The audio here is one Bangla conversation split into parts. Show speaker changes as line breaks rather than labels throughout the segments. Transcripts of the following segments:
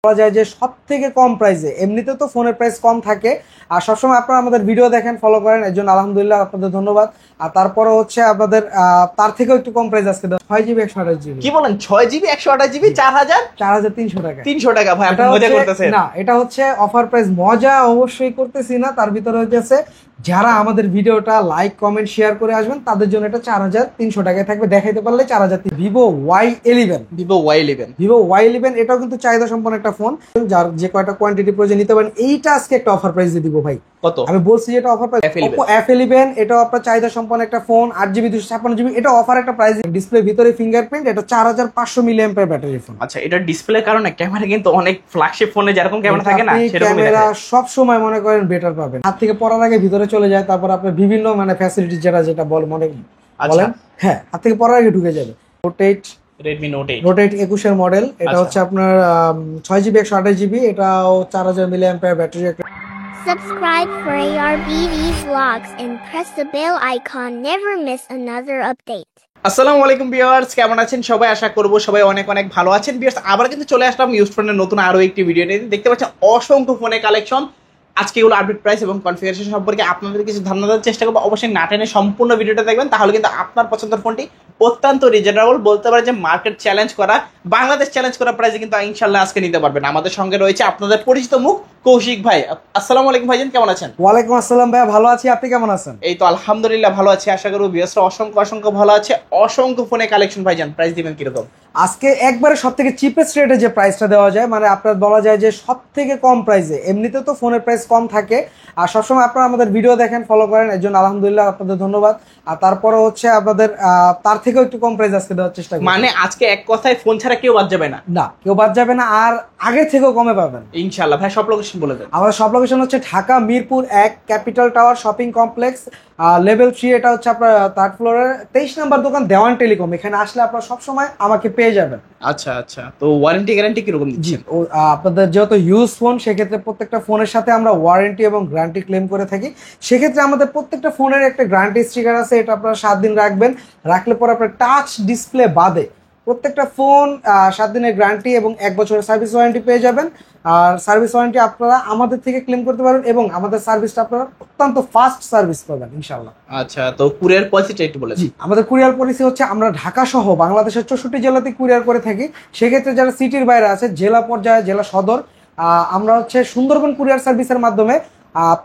বলা যায় যে সবথেকে কম প্রাইসে। এমনিতে তো ফোনের প্রাইস কম থাকে, আর সবসময় আপনারা আমাদের ভিডিও দেখেন, ফলো করেন, এর জন্য আলহামদুলিল্লাহ আপনাদের ধন্যবাদ। আর তারপরে হচ্ছে আপনাদের তার থেকেও একটু কম প্রাইস আজকে 6GB 128GB।
কি বলেন 6GB 128GB
4300 টাকা।
300 টাকা ভাই, আপনি মজা করতেছেন
না, এটা হচ্ছে অফার প্রাইস। মজা অবশ্যই করতেছি না, তার ভিতরে হচ্ছে যারা আমাদের ভিডিওটা লাইক কমেন্ট শেয়ার করে আসবেন তাদের জন্য এটা 4300 টাকায় থাকবে। দেখাইতে পারলে 4000। ভিভো Y11 এটাও কিন্তু চাহিদা সম্পন্ন একটা ফোন, যার যে কয়টা কোয়ান্টিটি প্রয়োজন নিতে পারেন। এইটা আজকে একটা অফার প্রাইস দিয়ে দিব ভাই।
কত?
আমি বলছি যেটা অফার প্রাইস। Oppo F11 এটাও আপনার চাহিদা সম্পন্ন একটা ফোন, 8GB 256GB। এটা অফার একটা প্রাইস। ডিসপ্লে ভিতরে ফিঙ্গারপ্রিন্ট, এটা 4500 mAh ব্যাটারি ফোন।
আচ্ছা, এটা ডিসপ্লের কারণে ক্যামেরা কিন্তু অনেক ফ্ল্যাগশিপ ফোনে যেরকম ক্যামেরা থাকে না, সেরকম
ক্যামেরা সব সময় মনে করেন বেটার পাবেন। হাত থেকে পড়ার আগে ভিতরে চলে যায়, তারপর আপনার বিভিন্ন ফ্যাসিলিটি যেটা বলেন, হ্যাঁ, হাত থেকে পড়ার আগে ঢুকে যাবে।
Redmi Note 8
21 এর মডেল। এটা হচ্ছে আপনার 6GB 128GB। এটাও 4000 mAh battery.
Subscribe for ARBV vlogs and press the bell icon. Never miss another update.
আসসালামু আলাইকুম ভিউয়ার্স, কেমন আছেন সবাই? আশা করব সবাই অনেক অনেক ভালো আছেন। ভিউয়ার্স, আবার কিন্তু চলে আসলাম ইউজ ফোনের নতুন আরো একটি ভিডিও নিয়ে। দেখতে পাচ্ছেন অসংখ্য ফোনের কালেকশন। আজকে এগুলো আপডেট প্রাইস এবং কনফিগারেশন সম্পর্কে আপনাদের কিছু ধারণা দেওয়ার চেষ্টা করবো। অবশ্যই না টেনে সম্পূর্ণ ভিডিওটা দেখবেন, তাহলে কিন্তু আপনার পছন্দের ফোনটি অত্যন্ত রিজনেবল, বলতে পারে যে মার্কেট চ্যালেঞ্জ করা, বাংলাদেশ চ্যালেঞ্জ করা প্রাইসে কিন্তু ইনশাল্লাহ আজকে নিতে পারবেন। আমাদের সঙ্গে রয়েছে আপনাদের পরিচিত মুখ কৌশিক ভাই। আসসালামু আলাইকুম ভাইজান, কেমন আছেন?
ওয়ালাইকুম আসসালাম ভাই, ভালো আছি। আপনি কেমন আছেন?
এই তো আলহামদুলিল্লাহ ভালো আছি। আশা করব ভিউয়ার্সরা অসংখ্য ভালো আছে। অসংখ্য ফোনে কালেকশন। ভাইজান প্রাইস দিবেন কিরকম?
আজকে একবারে সব থেকে চিপেস্ট রেটে যে প্রাইসটা দেওয়া যায়, আপনার বলা যায় যে সব থেকে কম প্রাইসে। এমনিতে তো ফোনের প্রাইস কম থাকে, আর সবসময় আপনারা আমাদের ভিডিও দেখেন, ফলো করেন, এর জন্য আলহামদুলিল্লাহ আপনাদের ধন্যবাদ। আর তারপরে হচ্ছে আপনাদের তার থেকেও একটু কম প্রাইস আজকে দেওয়ার চেষ্টা করি।
মানে আজকে এক কথায় ফোন ছাড়া কেউ বাদ যাবে না।
না, কেউ বাদ যাবে না, আর আগে থেকেও কমে পাবেন
ইনশাআল্লাহ। ভাই সব লোকেশন বলে দেন।
আমাদের সব লোকেশন হচ্ছে Dhaka Mirpur 1 capital tower shopping complex, level 3। এটা হচ্ছে আপনার 3rd ফ্লোরের 23 নম্বর দোকান, দেওয়ান টেলিকম। এখানে আসলে আপনারা সবসময় আমাকে পেয়ে যাবেন।
আচ্ছা, তো ওয়ারেন্টি গ্যারান্টি কিরকম দিচ্ছেন?
আপনাদের যেহেতু ইউজ ফোন, সেক্ষেত্রে প্রত্যেকটা ফোনের সাথে আমরা ওয়ারেন্টি এবং গ্যারান্টি ক্লেম করে থাকি। সেক্ষেত্রে আমাদের প্রত্যেকটা ফোনের একটা গ্যারান্টি স্টিকার আছে, এটা আপনারা 7 দিন রাখবেন। রাখলে পরে আপনার টাচ ডিসপ্লে বাদে প্রত্যেকটা ফোন 7 দিনের গ্যারান্টি এবং 1 বছরের সার্ভিস ওয়ারেন্টি পেয়ে যাবেন। আর সার্ভিস ওয়ারেন্টি আপনারা আমাদের থেকে ক্লেম করতে পারবেন, এবং আমাদের সার্ভিসটা আপনারা অত্যন্ত ফাস্ট সার্ভিস পাবেন ইনশাআল্লাহ।
আচ্ছা, তো কুরিয়ার পলিসিটা একটু বলে।
জি, আমাদের কুরিয়ার পলিসি হচ্ছে আমরা ঢাকা সহ বাংলাদেশের 64 জেলাতে কুরিয়ার করে থাকি। সেক্ষেত্রে যারা সিটির বাইরে আছে, জেলা পর্যায়ে, জেলা সদর, আমরা হচ্ছে সুন্দরবন কুরিয়ার সার্ভিসের মাধ্যমে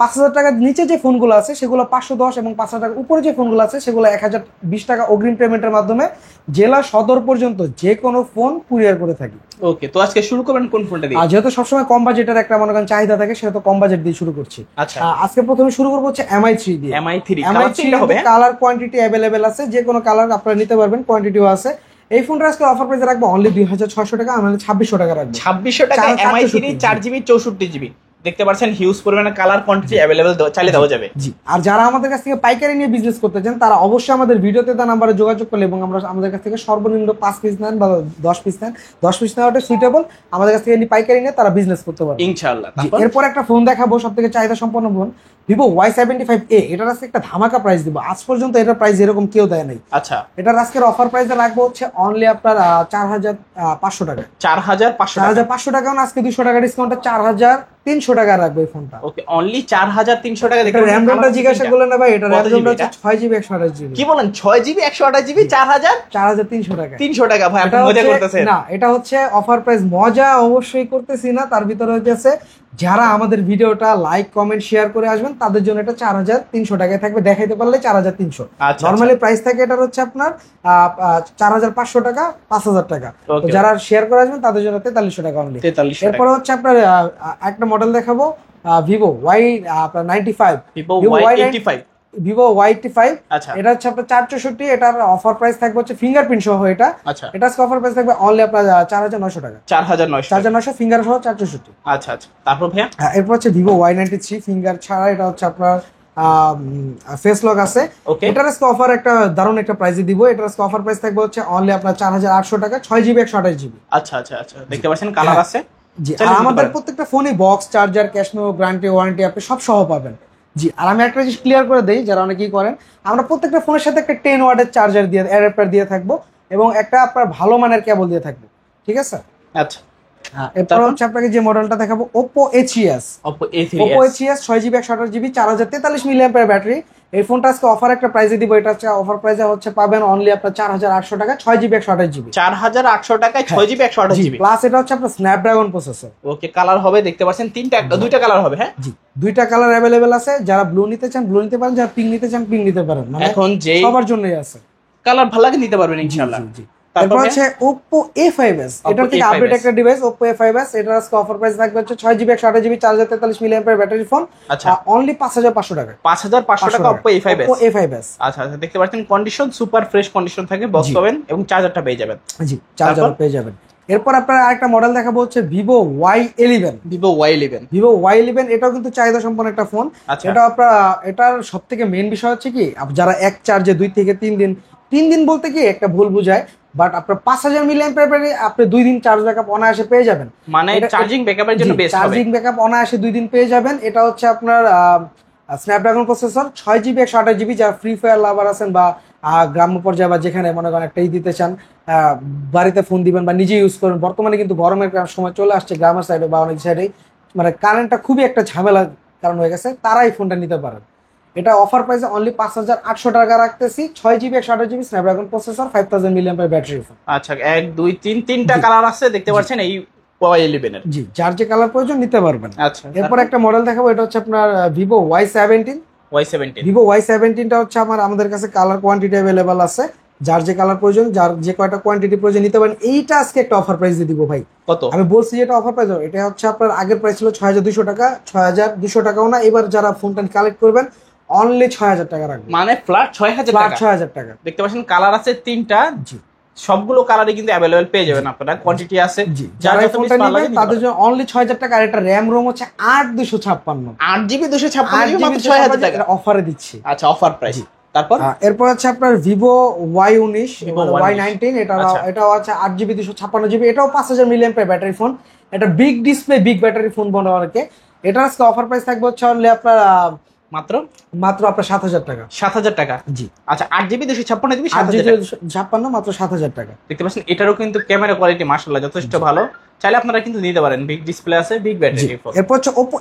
5000 টাকার নিচে যে ফোনগুলো আছে সেগুলো 510, এবং 5000 টাকার উপরে যে ফোনগুলো আছে সেগুলো 1020 টাকা অগ্রিম পেমেন্টের মাধ্যমে জেলা সদর পর্যন্ত যে কোনো ফোন কুরিয়ার করে থাকি।
ওকে, তো আজকে শুরু করবেন কোন ফোনটা দিয়ে?
যেহেতু সবসময় কম বাজেটের একটা মনে করেন চাহিদা থাকে, সেহেতু কম বাজেট দিয়ে শুরু করছি।
আচ্ছা,
আজকে প্রথমে শুরু করবো হচ্ছে MI3 দিয়ে।
MI3 হবে।
কালার কোয়ান্টিটি অ্যাভেলেবেল আছে, যে কোনো কালার আপনারা নিতে পারবেন, কোয়ান্টিটিও আছে। এই ফোনটা আজকে অফার প্রাইসে রাখবো অনলি 2600 টাকা। আমরা 2600 টাকা রাখবো।
2600 টাকা MI3 4GB 64GB। দেখতে পাচ্ছেন হিউজ পরিমাণে কালার কোয়ান্টিটি अवेलेबल চাইলে দেওয়া যাবে।
জি, আর যারা আমাদের কাছ থেকে পাইকারি নিয়ে বিজনেস করতে চান, তারা অবশ্যই আমাদের ভিডিওতে দেওয়া নম্বরে যোগাযোগ করলে, এবং আমরা আমাদের কাছ থেকে সর্বনিম্ন 5 পিস নেন বা 10 পিস নেন, 10 পিস নেওয়াটা সুইটেবল। আমাদের কাছ থেকে পাইকারি নিয়ে তারা বিজনেস করতে পারবে
ইনশাআল্লাহ।
এরপর একটা ফোন দেখাবো, সবথেকে চাহিদা সম্পন্ন ফোন, ভিভো Y75A। এটার আজকে একটা ধামাকা প্রাইস দিব। আজ পর্যন্ত এটার প্রাইস এরকম কেউ দেয় নাই।
আচ্ছা,
এটার আজকের অফার প্রাইসে রাখবো হচ্ছে অনলি আপনার 4500 টাকা।
4500
টাকা না, আজকে 200 টাকা ডিসকাউন্টে 4300 টাকা রাখবো এই ফোনটা।
ওকে, অনলি 4300 টাকা। দেখতে
র্যাম রোমটা জিজ্ঞাসা করলেন না ভাই, এটা র্যাম রোমটা হচ্ছে 6GB 128GB।
কি বলেন 6GB 128GB
4300 টাকা।
300 টাকা ভাই, আপনি মজা করতেছেন।
না, এটা হচ্ছে অফার প্রাইস। মজা অবশ্যই করতেছি না, তার ভিতরে হচ্ছে যারা আমাদের ভিডিওটা লাইক কমেন্ট শেয়ার করে আসবেন তাদের জন্য এটা 4300 টাকায় থাকবে। দেখাইতে পারলে 4300। নরমালি প্রাইস থাকে এটা হচ্ছে আপনার 4500 টাকা, 5000 টাকা। তো যারা শেয়ার করে আসবেন তাদের জন্য 4300 টাকা অনলি। এরপর হচ্ছে আপনার একটা মডেল দেখাবো, ভিভো Y95। Vivo Y85। এটা হচ্ছে আপনার 464। এটার অফার প্রাইস থাকবে হচ্ছে ফিঙ্গারপ্রিন্ট সহ। এটা অফার প্রাইস থাকবে অনলি আপনার 4900 টাকা। 4900 ফিঙ্গার সহ 464।
আচ্ছা, তারপর ভাইয়া
এরপর হচ্ছে ভিভো Y93 ফিঙ্গার ছাড়া। এটা হচ্ছে আপনার ফেস লক আছে। এটার আজকে অফার একটা দারুণ একটা প্রাইসে দিব। এটার আজকে অফার প্রাইস থাকবে হচ্ছে অনলি আপনার 4800 টাকা, 6GB 128GB।
আচ্ছা, দেখতে পাচ্ছেন কালার আছে।
জি, আর আমাদের প্রত্যেকটা ফোনে box, charger, cash memo, guarantee, warranty আপনি সব সহ পাবেন। জি, আর আমি একটা জিনিস ক্লিয়ার করে দেই, যারা অনেকেই করেন, আমরা প্রত্যেকটা ফোনের সাথে একটা 10 ওয়াটের চার্জার দিয়ে অ্যাডাপ্টার দিয়ে থাকবো, এবং একটা আপনার ভালো মানের কেবল দিয়ে থাকবো। ঠিক আছে?
আচ্ছা,
এরপর হচ্ছে আপনাকে যে মডেলটা দেখাবো Oppo A3s।
Oppo
Oppo A3s 6GB 128GB 4043 mAh battery. এই ফোনটা আজকে অফার একটা প্রাইসে দিব, এটা হচ্ছে অফার প্রাইসে হচ্ছে পাবেন অনলি আপনার 4800 টাকা 6GB 128GB।
4800 টাকায় 6GB 128GB
প্লাস এটা হচ্ছে আপনার স্ন্যাপড্রাগন প্রসেসর।
ওকে, কালার হবে দেখতে পাচ্ছেন দুইটা কালার হবে। হ্যাঁ
জি, দুইটা কালার अवेलेबल আছে। যারা ব্লু নিতে চান ব্লু নিতে পারেন, যারা পিঙ্ক নিতে চান পিঙ্ক নিতে পারেন, মানে
এখন যে
সবার জন্যই আছে।
কালার ভালো লাগে নিতে পারবেন ইনশাআল্লাহ।
জি। তারপর হচ্ছে Oppo A5s, এটা থেকে আপডেট একটা ডিভাইস Oppo A5s। এটা আজকে অফার প্রাইস থাকবে হচ্ছে 6GB 128GB 4043 mAh battery phone.
আচ্ছা,
অনলি 5500 টাকা।
5500 টাকা Oppo A5s।
Oppo A5s।
আচ্ছা, দেখতে পাচ্ছেন কন্ডিশন সুপার ফ্রেশ কন্ডিশন থাকে, বক্স পাবেন এবং চার্জারটা পেয়ে যাবেন।
জি, চার্জার পেয়ে যাবেন। এরপর আপনারা আরেকটা মডেল দেখাবো হচ্ছে Vivo Y11।
Vivo Y11,
Vivo Y11 এটাও কিন্তু চাহিদা সম্পন্ন একটা ফোন। এটা আপনার এটার সবথেকে মেইন বিষয় হচ্ছে কি, যারা এক চার্জে 2 থেকে 3 দিন বলতে কি একটা ভুল বুঝায়, বাট আপনার 5000 mAh ব্যাটারি আপনি 2 দিন চার্জ ব্যাকআপ অনায়াসে পেয়ে যাবেন।
মানে চার্জিং ব্যাকআপের জন্য বেস্ট হবে।
চার্জিং ব্যাকআপ অনায়াসে 2 দিন পেয়ে যাবেন। এটা হচ্ছে আপনার স্ন্যাপড্রাগন প্রসেসর 6GB 128GB। যারা ফ্রি ফায়ার লাভার আছেন বা গ্রাম্য পর্যায়ে বা যেখানে মনে করেন একটা দিতে চান, বাড়িতে ফোন দিবেন বা নিজে ইউজ করবেন। বর্তমানে কিন্তু গরমের সময় চলে আসছে গ্রামের সাইডে বা অনেক সাইডে, মানে কারেন্টটা খুবই একটা ঝামেলা কারণ হয়ে গেছে, তারা এই ফোনটা নিতে পারেন। এটা অফার প্রাইসে অনলি 5800 টাকা রাখতেছি। 6GB 128GB Snapdragon processor 5000 mAh battery phone.
আচ্ছা, 1 2 3 তিনটা কালার আছে দেখতে পাচ্ছেন এই Y11 এর।
জি, যার যে কালার প্রয়োজন নিতে পারবেন।
আচ্ছা,
এরপর একটা মডেল দেখাবো, এটা হচ্ছে আপনার Vivo Y17। Vivo Y17 টা হচ্ছে আমাদের কাছে কালার কোয়ান্টিটি अवेलेबल আছে। যার যে কালার প্রয়োজন, যার যে কয়টা কোয়ান্টিটি প্রয়োজন নিতে পারেন। এইটা আজকে একটা অফার প্রাইস দিয়ে দিব ভাই।
কত?
আমি বলছি যে এটা অফার প্রাইস, এটা হচ্ছে আপনার আগের প্রাইস ছিল 6200 টাকা, 6200 টাকাও না। এবার যারা ফোনটা কালেক্ট করবেন অনলি 6000 টাকা রাখবেন,
মানে ফ্ল্যাট 6000 টাকা।
6000 টাকা।
দেখতে পাচ্ছেন কালার আছে 3টা।
জি,
সবগুলো কালারই কিন্তু अवेलेबल পেয়ে যাবেন আপনারা, কোয়ান্টিটি আছে।
যারা ফোনটা নেবেন তাদের জন্য অনলি 6000 টাকা। আর এটা র‍্যাম রোম হচ্ছে 8256,
8GB 256 মাত্র 6000 টাকা
অফারে দিচ্ছি।
আচ্ছা, অফার প্রাইস। তারপর
এরপর হচ্ছে আপনার Vivo Y19, Y19 এটাও আছে 8GB 256GB। এটাও 5000 mAh ব্যাটারি ফোন। এটা big display big battery phone বলে অনেকে। এটা আজকে অফার প্রাইস থাকবে হচ্ছে অনলি আপনার মাত্র আপনার 7000 টাকা।
7000 টাকা।
জি,
আচ্ছা, 8GB 256GB
8GB মাত্র 7000 টাকা।
দেখতে পাচ্ছেন এটারও কিন্তু ক্যামেরা কোয়ালিটি মাশাআল্লাহ যথেষ্ট ভালো। চাইলে আপনারা কিন্তু নিতে পারেন, বিগ ডিসপ্লে আছে, বিগ ব্যাটারি ফোন।
এরপর হচ্ছে Oppo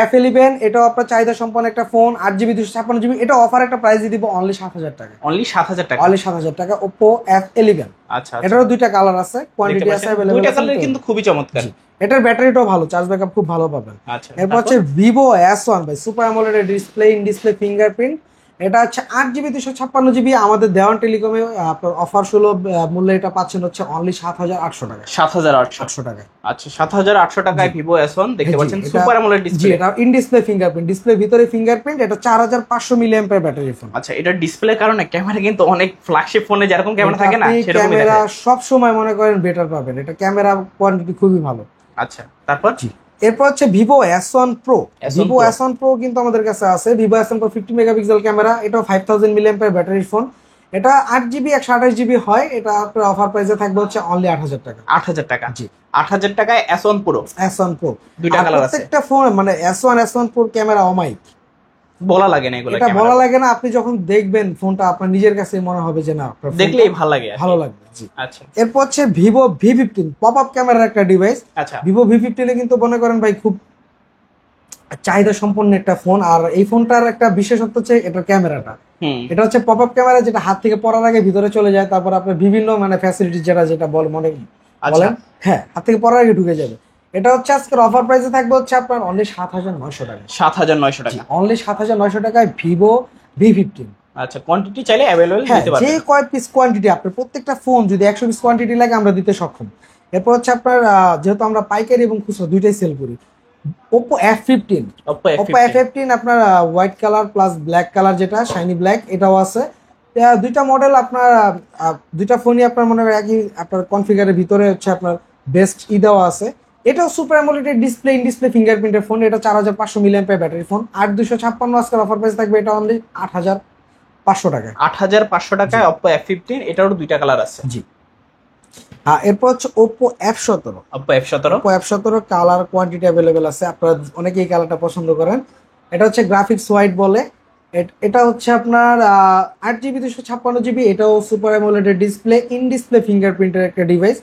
F11। এটাও আপনার চাহিদা সম্পন্ন একটা ফোন, 8GB 256GB। এটা অফার একটা প্রাইস দিয়ে দিব অনলি 7000 টাকা।
অনলি 7000 টাকা।
অনলি 7000 টাকা Oppo F11।
আচ্ছা,
এটারও দুইটা কালার আছে, কোয়ান্টিটি আছে अवेलेबल।
দুইটা কালার কিন্তু খুবই চমৎকার।
এটার ব্যাটারিটাও ভালো, চার্জ ব্যাকআপ খুব ভালো পাবেন।
আচ্ছা,
এরপর হচ্ছে Vivo S1 ভাই, super AMOLED display, in display fingerprint. এটা হচ্ছে 8GB 256GB। আমাদের দেওয়ান টেলিকমে আপনার অফার সুলভ মূল্যে এটা পাচ্ছেন হচ্ছে অনলি 7800 টাকা।
7800 টাকা। আচ্ছা, 7800 টাকায় Vivo S1 দেখতে পাচ্ছেন সুপার অ্যামোলেড ডিসপ্লে।
জি, এটা ইন ডিসপ্লে ফিঙ্গারপ্রিন্ট, ডিসপ্লে ভিতরে ফিঙ্গারপ্রিন্ট। এটা 4500 mAh ব্যাটারি ফোন।
আচ্ছা, এটা ডিসপ্লে কারণে ক্যামেরা কিন্তু অনেক ফ্ল্যাগশিপ ফোনে যেরকম ক্যামেরা থাকে না সেরকমই
ক্যামেরা সব সময় মনে করেন বেটার পাবেন। এটা ক্যামেরা কোয়ালিটি খুবই ভালো।
আচ্ছা, তারপর
এরপর হচ্ছে Vivo S1 Pro। Vivo S1 Pro কিন্তু আমাদের কাছে আছে। Vivo S1 Pro 50 megapixel camera. এটাও 5000 mAh ব্যাটারি ফোন। এটা 8GB 128GB হয়। এটা আপনার অফার প্রাইসে থাকবে হচ্ছে অনলি 8000 টাকা।
8000 টাকা।
জি,
8000 টাকায় S1 Pro।
S1 Pro
দুইটা কালার আছে।
প্রত্যেকটা ফোন মানে S1 Pro ক্যামেরা অমাইক,
বলা লাগে না এগুলো।
এটা বলা লাগে না, আপনি যখন দেখবেন ফোনটা আপনার নিজের কাছে মনে হবে যে না,
দেখলেই ভালো লাগে।
জি।
আচ্ছা,
এরপর হচ্ছে Vivo V15 পপ আপ ক্যামেরার একটা ডিভাইস।
আচ্ছা,
Vivo V15 এ কিন্তু মনে করেন ভাই খুব চাহিদা সম্পন্ন একটা ফোন। আর এই ফোনটার একটা বিশেষত্ব হচ্ছে এটার ক্যামেরাটা। এটা হচ্ছে পপ আপ ক্যামেরা, যেটা হাত থেকে পড়ার আগে ভিতরে চলে যায়। তারপর আপনার বিভিন্ন মানে ফ্যাসিলিটি যেটা বলেন, হ্যাঁ, হাত থেকে পড়ার আগে ঢুকে যাবে। এটা হচ্ছে আজকের অফার প্রাইসে থাকবে হচ্ছে আপনার অনলি 7900 টাকা।
7900 টাকা।
অনলি 7900 টাকায় Vivo V15।
আচ্ছা, কোয়ান্টিটি চাইলে अवेलेबल দিতে পারবেন।
যে কয় পিস কোয়ান্টিটি আপনার প্রত্যেকটা ফোন যদি 100 পিস কোয়ান্টিটি লাগে আমরা দিতে সক্ষম। এরপর হচ্ছে আপনার যেহেতু আমরা পাইকারি এবং খুচরা দুইটাই সেল করি, Oppo F15 আপনার white colour plus black colour, যেটা শাইনি ব্ল্যাক, এটাও আছে। দুইটা মডেল আপনার দুইটা ফোনই আপনার মনে হয় একই আপনার কনফিগারের ভিতরে হচ্ছে আপনার বেস্ট দেওয়া আছে। এটাও super AMOLED display, in display ফিঙ্গারপ্রিন্টের ফোন। এটা 4500 mAh ব্যাটারি ফোন। 8256 আজকের অফার প্রাইস থাকবে এটা অনলি 8500 টাকা।
8500 টাকায় Oppo F15। এটারও দুইটা কালার আছে।
জি। এরপর হচ্ছে Oppo F17 colour quantity available আছে। আপনারা অনেকেই কালারটা পছন্দ করেন। এটা হচ্ছে গ্রাফিক্স হোয়াইট বলে। এটা হচ্ছে আপনার 8GB 256GB। এটাও super AMOLED display, in display ফিঙ্গারপ্রিন্টের একটা ডিভাইস।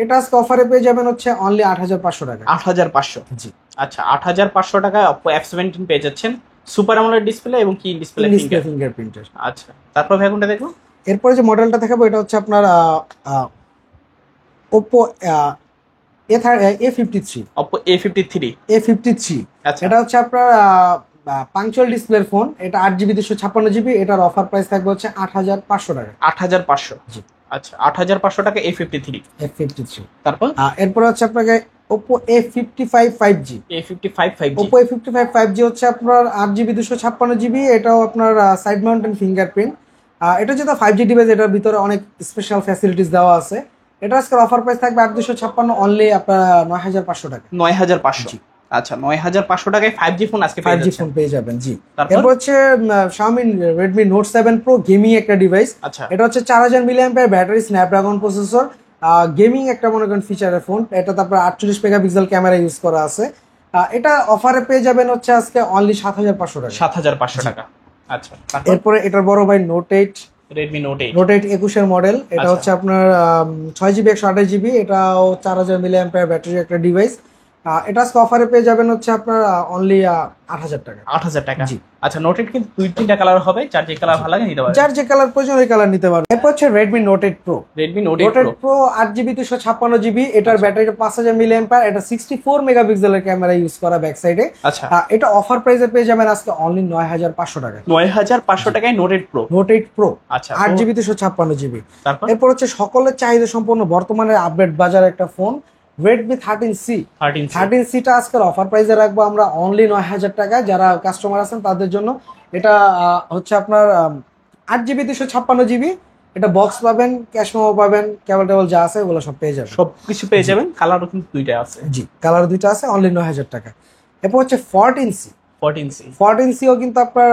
এটা আজকে অফারে পেয়ে যাবেন হচ্ছে অনলি 8500 টাকা।
8500।
জি
আচ্ছা 8500 টাকায় Oppo F17 পেয়ে যাচ্ছেন, সুপার আমোলেড ডিসপ্লে এবং কি ডিসপ্লে
ফিঙ্গারপ্রিন্টের।
আচ্ছা তারপর ভাই কোনটা দেখবো?
এরপরে যে মডেলটা দেখাবো এটা হচ্ছে আপনার Oppo A53।
Oppo A53। আচ্ছা
এটা হচ্ছে আপনার পাংচুয়াল ডিসপ্লের ফোন। এটা 8GB 256GB। এটার অফার প্রাইস থাকবে হচ্ছে 8500 টাকা।
8500।
জি
আচ্ছা 8500 টাকা A53। তারপর
এরপর হচ্ছে আপনাকে Oppo A55 5G।
A55 5G।
Oppo A55 5G হচ্ছে আপনার 8GB 256GB। এটাও আপনার সাইড মাউন্টেন ফিঙ্গারপ্রিন্ট। এটা যেটা 5G ডিভাইস, এটার ভিতরে অনেক স্পেশাল ফ্যাসিলিটিস দেওয়া আছে। এটা আজকের অফার প্রাইস থাকবে 8256, অনলি আপনার 9500 টাকা।
9500। আচ্ছা 9500 টাকায় 5G ফোন আজকে
5G ফোন পেয়ে যাবেন। জি
তারপর
এরপর হচ্ছে Xiaomi Redmi Note 7 Pro gaming একটা ডিভাইস।
আচ্ছা
এটা হচ্ছে 4000 mAh battery, Snapdragon processor, gaming একটা মনে করেন ফিচারের ফোন। এটা তারপর 48 মেগাপিক্সেল ক্যামেরা ইউজ করা আছে। এটা অফারে পেয়ে যাবেন হচ্ছে আজকে অনলি 7500 টাকা।
7500 টাকা। আচ্ছা
এরপরে এটার বড় ভাই Note 8,
Redmi Note 8
21 এর মডেল। এটা হচ্ছে আপনার 6GB 128GB। এটাও 4000 mAh ব্যাটারি একটা ডিভাইস। এটা আজকে অফারে পেয়ে যাবেন হচ্ছে আপনার অনলি 8000 টাকা।
8000 টাকা।
জি
আচ্ছা Note 8 কিন্তু 2-3টা কালার হবে, যার যে কালার ভালো লাগে নিতে পারবেন।
যার যে কালার প্রয়োজন ওই কালার নিতে পারবেন। এরপর হচ্ছে Redmi Note 8 Pro।
Redmi Note 8
Pro 8GB 256GB। এটার ব্যাটারিটা 5000 mAh। এটা 64 মেগাপিক্সেলের ক্যামেরা ইউজ করা ব্যাক সাইডে।
আচ্ছা
এটা অফার প্রাইসে পেয়ে যাবেন আজকে অনলি 9500 টাকা।
9500 টাকায় Note 8 Pro।
Note 8 Pro
আচ্ছা
8GB 256GB।
তারপর
এরপর হচ্ছে সকলের চাহিদা সম্পন্ন বর্তমানে আপডেট বাজার একটা ফোন Redmi 13C। 13C টা আজকের অফার প্রাইসে রাখবো আমরা অনলি 9000 টাকা। যারা কাস্টমার আছেন তাদের জন্য এটা হচ্ছে আপনার 8GB 256GB। এটা বক্স পাবেন, ক্যাশ মেমো পাবেন, কেবল টেবল যা আছে ওগুলো সব পেয়ে যাবেন।
সবকিছু পেয়ে যাবেন, কালারও কিন্তু দুইটা আছে।
জি কালার দুইটা আছে, অনলি 9000 টাকা। এরপর হচ্ছে 14C ও কিন্তু আপনার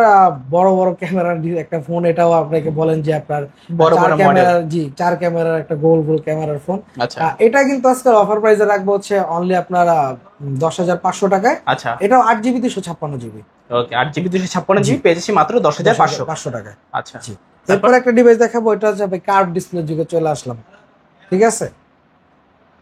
বড় বড় ক্যামেরার একটা ফোন। এটাও আপনাকে বলেন যে আপনার
বড় বড়
ক্যামেরা, জি 4 ক্যামেরার একটা গোল ক্যামেরার ফোন।
আচ্ছা
এটা কিন্তু আজকের অফার প্রাইসে রাখবো হচ্ছে অনলি আপনার 10500 টাকায়।
আচ্ছা
এটাও 8GB 256GB।
ওকে 8GB 256GB পেয়ে যাচ্ছি মাত্র 10500
টাকায়।
আচ্ছা
জি এরপর একটা ডিভাইস দেখাবো। এটা হচ্ছে কার্ভ ডিসপ্লে যুগে চলে আসলাম, ঠিক আছে।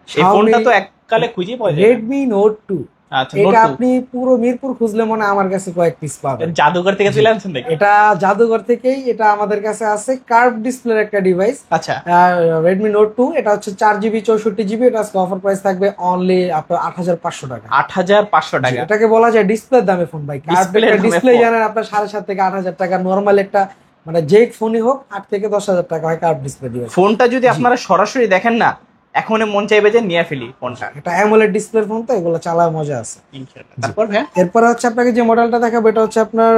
এই ফোনটা তো এককালে খুঁজে পাওয়া যায়।
Redmi Note 2।
আচ্ছা
এটা আপনি পুরো মিরপুর খুঁজলে মনে আমার কাছে কয়েক পিস পাবেন।
জাদুঘর থেকে চলে আনছেন নাকি?
এটা জাদুঘর থেকেই এটা আমাদের কাছে আছে। কার্ভ ডিসপ্লের একটা ডিভাইস।
আচ্ছা
Redmi Note 2। এটা হচ্ছে 4GB 64GB। এটা আজকে অফার প্রাইস থাকবে অনলি আপনার 8500 টাকা।
8500 টাকা।
এটাকে বলা যায় ডিসপ্লের দামে ফোন ভাই। কার্ভ ডিসপ্লে জানেন আপনার 7.5 থেকে 8000 টাকা। নরমাল একটা মানে যে ফোনই হোক 8 থেকে 10000 টাকা হয় কার্ভ ডিসপ্লে ডিভাইস।
ফোনটা যদি আপনারা সরাসরি দেখেন না, এখন মন চাইবে যে নিয়ে ফেলি ফোনটা।
এটা অ্যামোলেড ডিসপ্লের ফোন, তো এগুলো চালায় মজা আছে
ইনশাআল্লাহ। তারপর ভাই
এরপরে হচ্ছে আপনাকে যে মডেলটা দেখাবো এটা হচ্ছে আপনার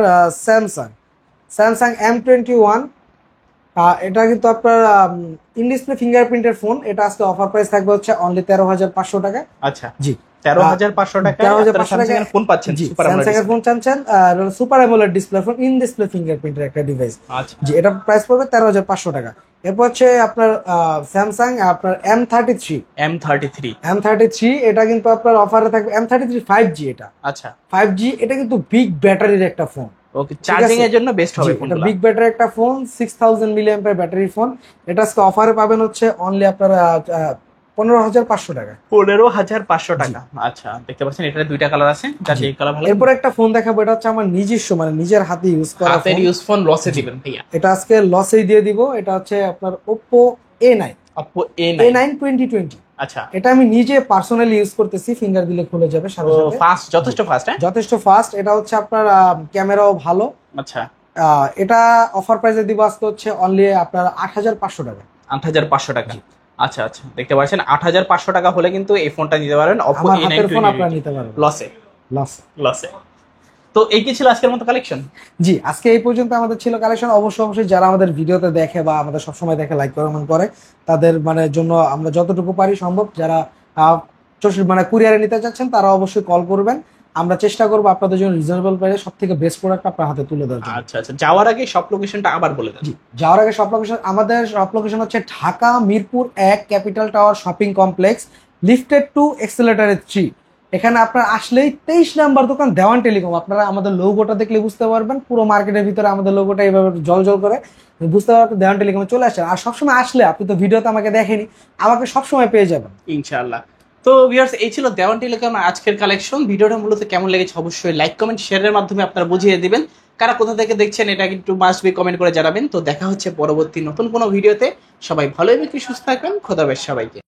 স্যামসাং M21। এটা কিন্তু আপনার ইন ডিসপ্লে ফিঙ্গারপ্রিন্টের ফোন। এটা আজকে অফার প্রাইস থাকবে হচ্ছে অনলি 13500 টাকা।
আচ্ছা
জি
13500 টাকা
13500 টাকা
ফোন পাচ্ছেন।
স্যামসাং এর ফোন চাচ্ছেন, super AMOLED display phone, in display ফিঙ্গারপ্রিন্টের একটা ডিভাইস।
আচ্ছা
জি এটা প্রাইস পড়বে 13500 টাকা। এরপর হচ্ছে আপনার স্যামসাং আপনার M33। এটা কিন্তু আপনার অফারে থাকবে M33 5G। এটা
আচ্ছা
5G। এটা কিন্তু বিগ ব্যাটারির একটা ফোন।
ওকে চার্জিং এর জন্য বেস্ট হবে
এটা
ফোনগুলো।
বিগ ব্যাটারি একটা ফোন, 6000 mAh ব্যাটারি ফোন। এটা আজকে অফারে পাবেন হচ্ছে অনলি আপনার 15500 টাকা।
15500 টাকা। আচ্ছা দেখতে পাচ্ছেন এটার দুইটা কালার আছে, যার যে কালার ভালো।
এরপর একটা ফোন দেখাবো। এটা হচ্ছে আমার নিজস্ব মানে নিজের হাতে ইউজ করা ফোন।
হাতের ইউজ ফোন লসে দিবেন ভাইয়া।
এটা আজকে লসেই দিয়ে দিব। এটা হচ্ছে আপনার Oppo A9।
Oppo A9
2020।
আচ্ছা
এটা আমি নিজে পার্সোনালি ইউজ করতেছি। ফিঙ্গার দিলে খুলে যাবে সাথে সাথে।
ফাস্ট, যথেষ্ট ফাস্ট। হ্যাঁ
যথেষ্ট ফাস্ট। এটা হচ্ছে আপনার ক্যামেরাও ভালো।
আচ্ছা
এটা অফার প্রাইসে দিব আজকে হচ্ছে অনলি আপনার 8500 টাকা।
8500 টাকা। আচ্ছা আচ্ছা দেখতে পাচ্ছেন 8500 টাকা হলে কিন্তু এই ফোনটা নিতে পারেন। Oppo
আমার
A9
হাতের ফোন আপনারা নিতে পারবেন
লসে। তো এই কি ছিল আজকের মতো কালেকশন?
জি আজকে এই পর্যন্ত আমাদের ছিল কালেকশন। অবশ্যই যারা আমাদের ভিডিওতে দেখে বা আমাদের সবসময় দেখে, লাইক কমেন্ট করে, তাদের মানে জন্য আমরা যতটুকু পারি সম্ভব, যারা মানে কুরিয়ারে নিতে চাচ্ছেন তারা অবশ্যই কল করবেন। আমরা চেষ্টা করবো আপনাদের জন্য রিজনেবল প্রাইসে সব থেকে বেস্ট প্রোডাক্ট আপনার হাতে তুলে দেওয়ার জন্য।
আচ্ছা আচ্ছা যাওয়ার আগে সব লোকেশনটা আবার বলে দেন।
জি যাওয়ার আগে সব লোকেশন, আমাদের সব লোকেশন হচ্ছে Dhaka Mirpur 1 capital tower shopping complex, lifted 2 এক্সেলেটরের 3। এখানে আপনার আসলেই 23 নাম্বার দোকান দেওয়ান টেলিকম। আপনারা আমাদের লোগোটা দেখলে বুঝতে পারবেন, পুরো মার্কেটের ভিতরে আমাদের লোগোটা এইভাবে জল করে বুঝতে পারবেন। দেওয়ান টেলিকমে চলে আসেন। আর সবসময় আসলে, আপনি তো ভিডিওতে আমাকে দেখেনি, আমাকে সবসময় পেয়ে যাবেন
ইনশাআল্লাহ। তো ভিউয়ার্স, এই ছিল দেওয়ান টেলিকম আজকের কালেকশন। ভিডিওটা মূলত কেমন লেগেছে অবশ্যই লাইক কমেন্ট শেয়ারের মাধ্যমে আপনারা বুঝিয়ে দিবেন। কারা কোথা থেকে দেখছেন এটা কিন্তু মাস্ট বি কমেন্ট করে জানাবেন। তো দেখা হচ্ছে পরবর্তী নতুন কোনো ভিডিওতে। সবাই ভালো এবং সুস্থ থাকবেন। খোদা হাফেজ সবাইকে।